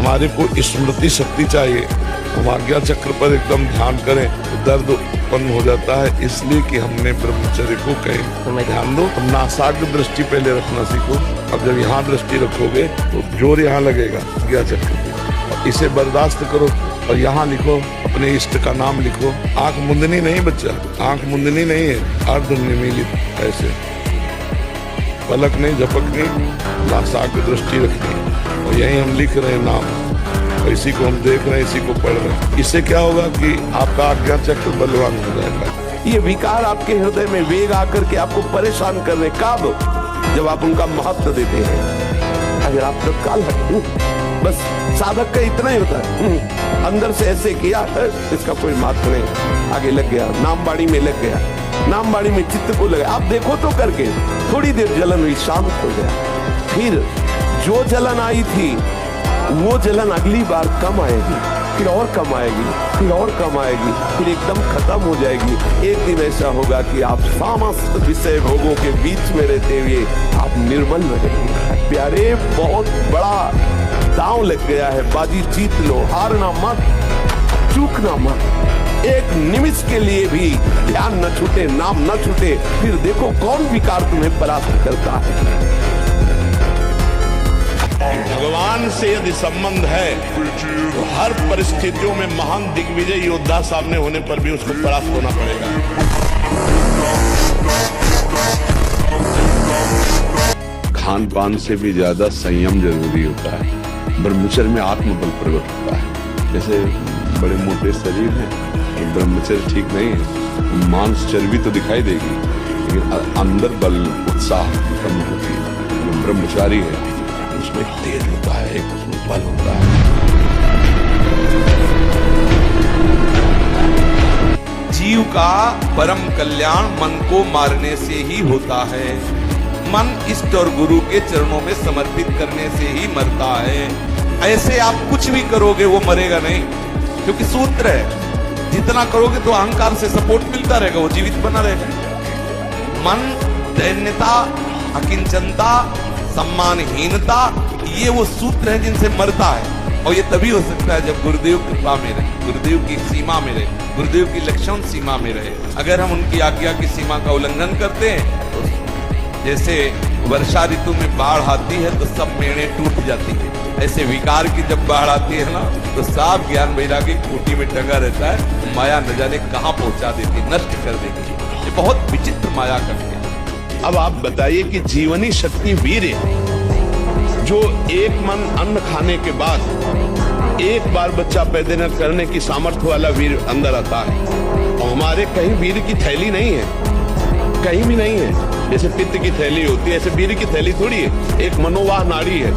हमारे को स्मृति शक्ति चाहिए। हम आज्ञा चक्र पर एकदम ध्यान करें तो दर्द उत्पन्न हो जाता है, इसलिए कि हमने ब्रह्मचर्य को कहें ध्यान दो। नासाग्र दृष्टि पहले रखना सीखो। अब जब यहाँ दृष्टि रखोगे तो जोर यहाँ लगेगा आज्ञा चक्र पे, और इसे बर्दाश्त करो और यहाँ लिखो, अपने इष्ट का नाम लिखो। आंख मुंदनी नहीं बच्चा, आंख मुंदनी नहीं है, अर्ध निमीलित ऐसे, पलक नहीं झपकनी, नासाग्र दृष्टि रखनी, और यही हम लिख रहे हैं नाम, और इसी को हम देख रहे हैं, इसी को पढ़ रहे हैं। इससे क्या होगा कि आपका आज्ञा चक्र बलवान हो जाएगा। ये विकार आपके हृदय में वेग आकर के आपको परेशान कर रहे, कब? जब आप उनका महत्व देते हैं। अगर आप तत्काल हटो, बस साधक का इतना ही होता है, अंदर से ऐसे किया इसका कोई महत्व नहीं, आगे लग गया, नामबाड़ी में लग गया, नामबाड़ी में चित्त को लगा। आप देखो तो करके थोड़ी देर जलन हुई, शांत हो गया, फिर जो जलन आई थी वो जलन अगली बार कम आएगी, फिर और कम आएगी, फिर और कम आएगी, फिर एकदम खत्म हो जाएगी। एक दिन ऐसा होगा कि आप समस्त विषय भोगों के बीच में रहते हुए आप निर्मल रहेंगे। प्यारे, बहुत बड़ा दांव लग गया है, बाजी जीत लो, हारना मत, चूकना मत। एक निमिष के लिए भी ध्यान न छूटे, नाम न छूटे, फिर देखो कौन विकार तुम्हें परास्त करता है। भगवान से यदि संबंध है तो हर परिस्थितियों में महान दिग्विजय योद्धा सामने होने पर भी उसको परास्त होना पड़ेगा। खान पान से भी ज्यादा संयम जरूरी होता है। ब्रह्मचर्य में आत्मबल प्रकट होता है। जैसे बड़े मोटे शरीर हैं तो ब्रह्मचर्य ठीक नहीं है, मांस चर्बी तो दिखाई देगी लेकिन अंदर बल उत्साह कम होती है। जो ब्रह्मचारी है उसमें एक तेज होता है, एक उसमें बल होता है। जीव का परम कल्याण मन को मारने से ही होता है। मन इष्ट और गुरु के चरणों में समर्पित करने से ही मरता है। ऐसे आप कुछ भी करोगे वो मरेगा नहीं, क्योंकि सूत्र है, जितना करोगे तो अहंकार से सपोर्ट मिलता रहेगा, वो जीवित बना रहेगा। मन, दैन्यता, अकिंचनता, सम्मानहीनता, ये वो सूत्र है जिनसे मरता है। और ये तभी हो सकता है जब गुरुदेव कृपा में रहे, गुरुदेव की सीमा में रहे, गुरुदेव की लक्षण सीमा में रहे। अगर हम उनकी आज्ञा की सीमा का उल्लंघन करते हैं तो जैसे वर्षा ऋतु में बाढ़ आती है तो सब मेड़े टूट जाती है, ऐसे विकार की जब बाढ़ आती है ना तो साफ ज्ञान वैराग्य की खूंटी में टंगा रहता है। माया न जाने कहाँ पहुंचा देती, नष्ट कर देती है। ये बहुत विचित्र माया करती है। अब आप बताइए कि जीवनी शक्ति वीर है, जो एक मन अन्न खाने के बाद एक बार बच्चा पैदा करने की सामर्थ्य वाला वीर अंदर आता है। और हमारे कहीं वीर की थैली नहीं है, कहीं भी नहीं है। जैसे पित्त की थैली होती है, ऐसे वीर की थैली थोड़ी है। एक मनोवाह नाड़ी है,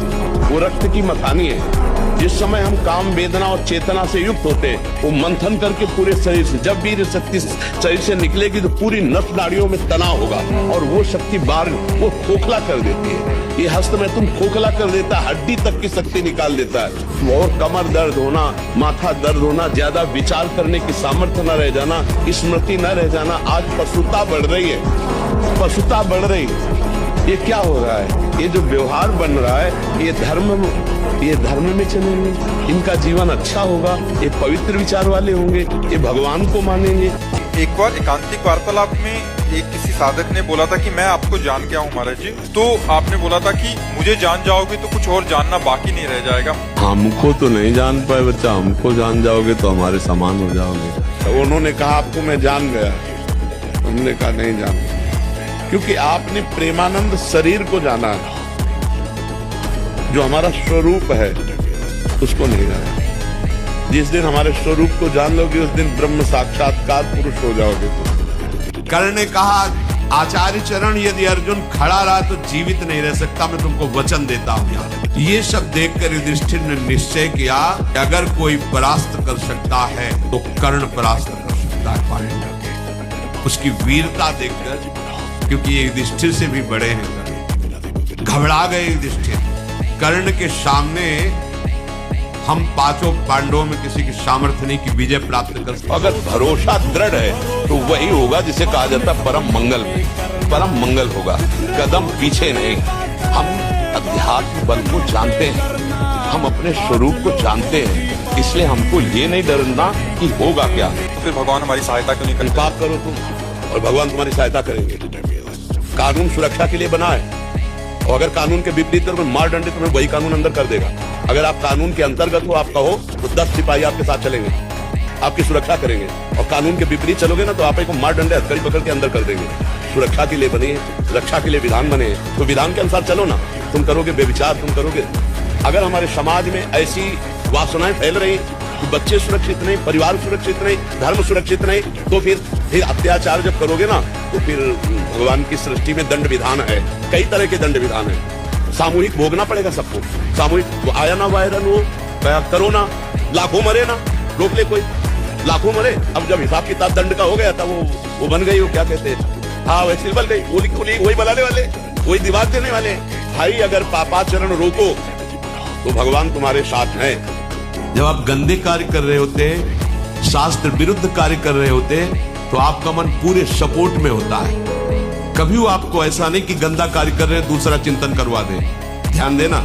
वो रक्त की मथानी है। जिस समय हम काम, वेदना और चेतना से युक्त होते हैं, वो मंथन करके पूरे शरीर से, जब वीर शक्ति शरीर से निकलेगी तो पूरी नस नाड़ियों में तनाव होगा और वो शक्ति बाहर वो खोखला कर देती है। ये हस्त में तुम खोखला कर देता है, हड्डी तक की शक्ति निकाल देता है। और कमर दर्द होना, माथा दर्द होना, ज्यादा विचार करने की सामर्थ्य न रह जाना, स्मृति न रह जाना। आज पशुता बढ़ रही है, पशुता बढ़ रही है। ये क्या हो रहा है? ये जो व्यवहार बन रहा है, ये धर्म में चलेंगे, इनका जीवन अच्छा होगा, ये पवित्र विचार वाले होंगे, ये भगवान को मानेंगे। एक बार एकांतिक वार्तालाप में एक किसी साधक ने बोला था कि मैं आपको जान गया हूँ महाराज जी, तो आपने बोला था कि मुझे जान जाओगे तो कुछ और जानना बाकी नहीं रह जाएगा। हमको तो नहीं जान पाए बच्चा, हमको जान जाओगे तो हमारे समान हो जाओगे। तो उन्होंने कहा आपको मैं जान गया, हमने कहा नहीं जान, क्योंकि आपने प्रेमानंद शरीर को जाना है, जो हमारा स्वरूप है उसको नहीं जाना। जिस दिन हमारे स्वरूप को जान लोगे उस दिन ब्रह्म साक्षात्कार पुरुष हो जाओगे। तो कर्ण ने कहा, आचार्य चरण यदि अर्जुन खड़ा रहा तो जीवित नहीं रह सकता, मैं तुमको वचन देता हूँ। यार ये सब देखकर युधिष्ठिर ने निश्चय किया कि अगर कोई परास्त कर सकता है तो कर्ण परास्त कर सकता है पांडव। उसकी वीरता देखकर, क्योंकि ये युधिष्ठिर से भी बड़े हैं, घबरा गए युधिष्ठिर। कर्ण के सामने हम पांचों पांडवों में किसी की सामर्थ्य नहीं कि विजय प्राप्त कर सकते। अगर भरोसा दृढ़ है तो वही होगा जिसे कहा जाता है परम मंगल। परम मंगल होगा, कदम पीछे नहीं। हम अध्यात्म बल को जानते हैं, हम हम अपने स्वरूप को जानते हैं, इसलिए हमको ये नहीं डरना कि होगा क्या। तो फिर भगवान हमारी सहायता क्यों नहीं करते? पाप करो तुम और भगवान तुम्हारी सहायता करेंगे। कानून सुरक्षा के लिए बना है, और अगर कानून के विपरीत करो मार डंडे तुम्हें वही कानून अंदर कर देगा। अगर आप कानून के अंतर्गत हो, आप कहो तो 10 सिपाही आपके साथ चलेंगे, आपकी सुरक्षा करेंगे, और कानून के विपरीत चलोगे ना तो आप को मार डंडे हथकड़ी पकड़ के अंदर कर देंगे। सुरक्षा के लिए बने हैं, रक्षा के लिए विधान बने हैं, तो विधान के अनुसार चलो ना। तुम करोगे बेविचार, तुम करोगे। अगर हमारे समाज में ऐसी वासनाएं फैल रही कि बच्चे सुरक्षित नहीं, परिवार सुरक्षित नहीं, धर्म सुरक्षित नहीं, तो फिर अत्याचार जब करोगे ना तो फिर भगवान की सृष्टि में दंड विधान है, कई तरह के दंड विधान है। सामूहिक भोगना पड़ेगा सबको। सामूहिक वो आया ना वायरल हो, करो ना, लाखों मरे ना, रोक ले कोई, लाखों मरे। अब जब हिसाब किताब दंड का हो गया था वो बन गई, वो क्या कहते हैं, हाँ वैसे बन गई, वही बनाने वाले, वही दिमाग देने वाले। भाई अगर पापाचरण रोको तो भगवान तुम्हारे साथ है। जब आप गंदे कार्य कर रहे होते हैं, शास्त्र विरुद्ध कार्य कर रहे होते हैं, तो आपका मन पूरे सपोर्ट में होता है। कभी वो आपको ऐसा नहीं कि गंदा कार्य कर रहे हैं दूसरा चिंतन करवा दे। ध्यान देना,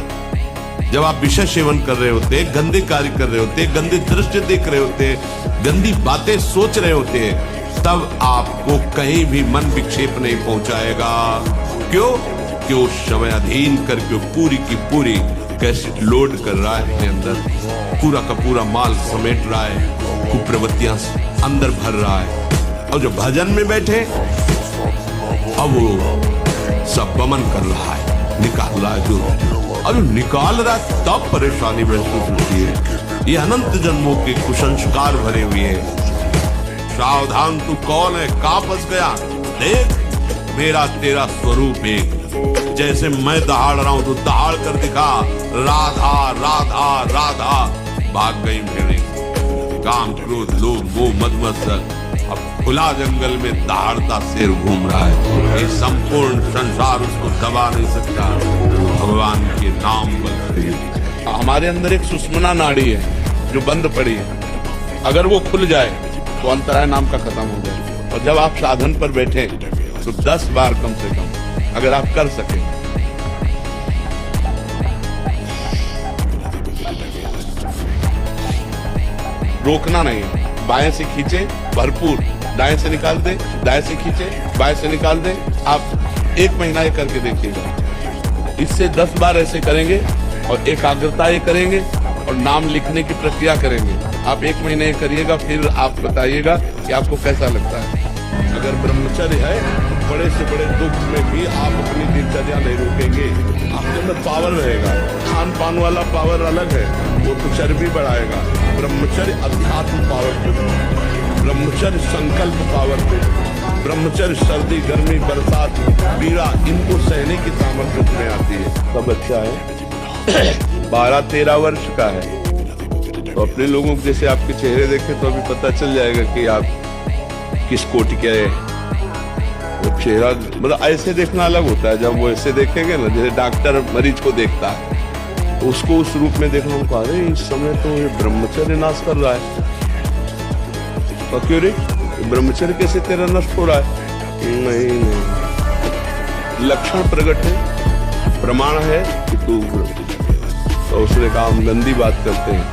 जब आप विषय सेवन कर रहे होते हैं, गंदे कार्य कर रहे होते हैं, गंदे दृश्य देख रहे होते हैं, गंदी बातें सोच रहे होते हैं, तब आपको कहीं भी मन विक्षेप नहीं पहुंचाएगा। क्यों? कि वो समय अधीन करके पूरी की पूरी कैसेट लोड कर रहा है अपने अंदर, पूरा का पूरा माल समेट रहा है, कुप्रवृत्तियां अंदर भर रहा है। और जो भजन में बैठे अब वो सब बमन कर रहा है, निकाल रहा है जो, और निकाल रहा है तब परेशानी महसूस होती है। ये अनंत जन्मों के कुसंस्कार भरे हुए हैं। सावधान तू कौन है, कहां फंस गया, देख मेरा तेरा स्वरूप एक। जैसे मैं दहाड़ रहा हूं तो दहाड़ कर दिखा, राधा राधा राधा। भाग गई भेड़े, काम क्रोध लोभ मोह मद मत्सर। अब खुला जंगल में दहाड़ता शेर घूम रहा है। ये संपूर्ण संसार उसको दबा नहीं सकता भगवान के नाम पर। हमारे अंदर एक सुषुम्ना नाड़ी है जो बंद पड़ी है, अगर वो खुल जाए तो अंतराय नाम का खत्म हो जाए। और जब आप साधन पर बैठे तो 10 बार कम से कम अगर आप कर सके, रोकना नहीं, बाएं से खींचे भरपूर, दाएं से निकाल दे, दाएं से खींचे, बाएं से निकाल दे। आप 1 महीना ये करके देखिएगा। इससे 10 बार ऐसे करेंगे और एकाग्रता ये करेंगे और नाम लिखने की प्रक्रिया करेंगे। आप 1 महीने करिएगा, फिर आप बताइएगा कि आपको कैसा लगता है। अगर ब्रह्मचर्य है तो बड़े से बड़े दुख में भी आप अपनी दिनचर्या नहीं रोकेंगे। आपके अंदर पावर रहेगा। खान पान वाला पावर अलग है, वो तो चर्बी बढ़ाएगा। ब्रह्मचर्य अध्यात्म पावर पे, ब्रह्मचर्य संकल्प पावर पे, ब्रह्मचर्य सर्दी गर्मी बरसात पीड़ा इनको सहने की सामर्थ्य उसमें आती है। सब अच्छा है 12-13 वर्ष का है, तो अपने लोगों को जैसे आपके चेहरे देखे तो अभी पता चल जाएगा कि आप किस कोटि के है। वो चेहरा मतलब ऐसे देखना अलग होता है। जब वो ऐसे देखेंगे ना, जैसे डॉक्टर मरीज को देखता है तो उसको उस रूप में देखना, उनको अरे इस समय तो ये ब्रह्मचर्य नाश कर रहा है। तो क्यों रे ब्रह्मचर्य कैसे तेरा नष्ट हो रहा है? नहीं, लक्षण प्रकट है, प्रमाण है कि तू। तो उसने कहा हम गंदी बात करते हैं।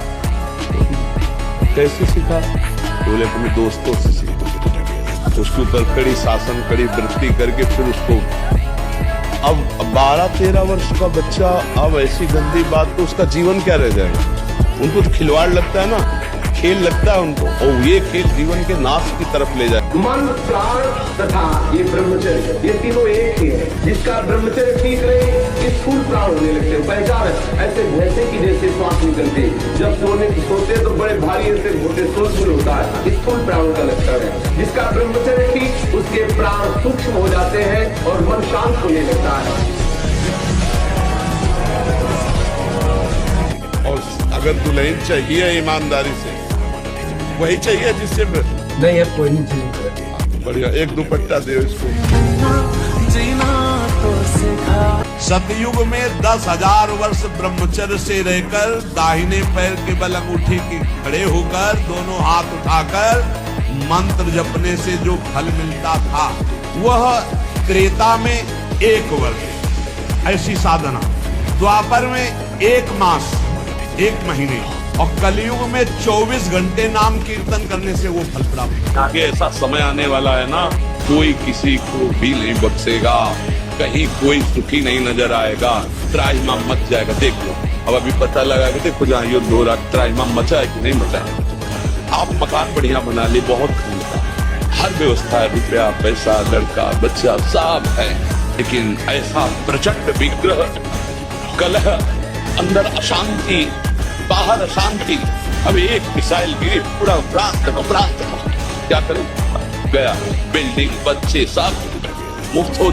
कैसे सीखा? बोले अपने दोस्तों से सीखा। उसके ऊपर कड़ी शासन कड़ी वृत्ति करके फिर उसको। अब 12-13 वर्ष का बच्चा अब ऐसी गंदी बात, तो उसका जीवन क्या रह जाएगा? उनको तो खिलवाड़ लगता है ना, खेल लगता है उनको, और ये खेल जीवन के नाश की तरफ ले जाए। मन प्राण तथा ये ब्रह्मचर्य, ये तीनों एक ही है। जिसका ब्रह्मचर्य ठीक रहे, ये स्थूल प्राण होने लगते हैं। पहचान ऐसे भैंसे की जैसे श्वास निकलती है, जब सोते तो बड़े भारी ऐसे मोटे शोरगुल होता है, स्थूल प्राणों का लक्षण है। जिसका ब्रह्मचर्य ठीक, उसके प्राण सूक्ष्म हो जाते हैं और मन शांत होने लगता है। और अगर दुल्हन चाहिए ईमानदारी से, वही चाहिए जिससे नहीं है, कोई नहीं चाहिए। बढ़िया एक दुपट्टा दे इसको। सतयुग में 10,000 वर्ष ब्रह्मचर्य से रहकर दाहिने पैर के बल अंगूठी की खड़े होकर दोनों हाथ उठाकर मंत्र जपने से जो फल मिलता था, वह त्रेता में 1 वर्ष ऐसी साधना, द्वापर में 1 मास, 1 महीने, और कलयुग में 24 घंटे नाम कीर्तन करने से वो फल प्राप्त। आगे ऐसा समय आने वाला है ना, कोई किसी को भी नहीं बख्शेगा, कहीं कोई सुखी नहीं नजर आएगा, त्राहिमाम मच जाएगा। देख लो, अब अभी पता लगा कि देखो जहाँ युद्ध हो रहा, त्राहिमाम मचा है कि नहीं मचा है। आप मकान बढ़िया बना ले, बहुत खरीदता, हर व्यवस्था है, रुपया पैसा लड़का बच्चा सब है, लेकिन ऐसा प्रचंड विग्रह, कलह, अंदर अशांति, बाहर अशांति। अब एक मिसाइल गिरी, पूरा प्रांत क्या करें, गया बिल्डिंग, बच्चे सब। मुक्त हो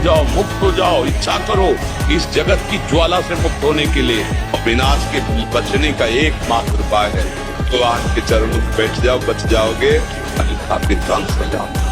जाओ, इच्छा करो इस जगत की ज्वाला से मुक्त होने के लिए, और विनाश के बचने का एकमात्र उपाय है। तो आज के चरणों में बैठ जाओ, बच जाओगे, अल्लाह के ट्रांसफर जाओ।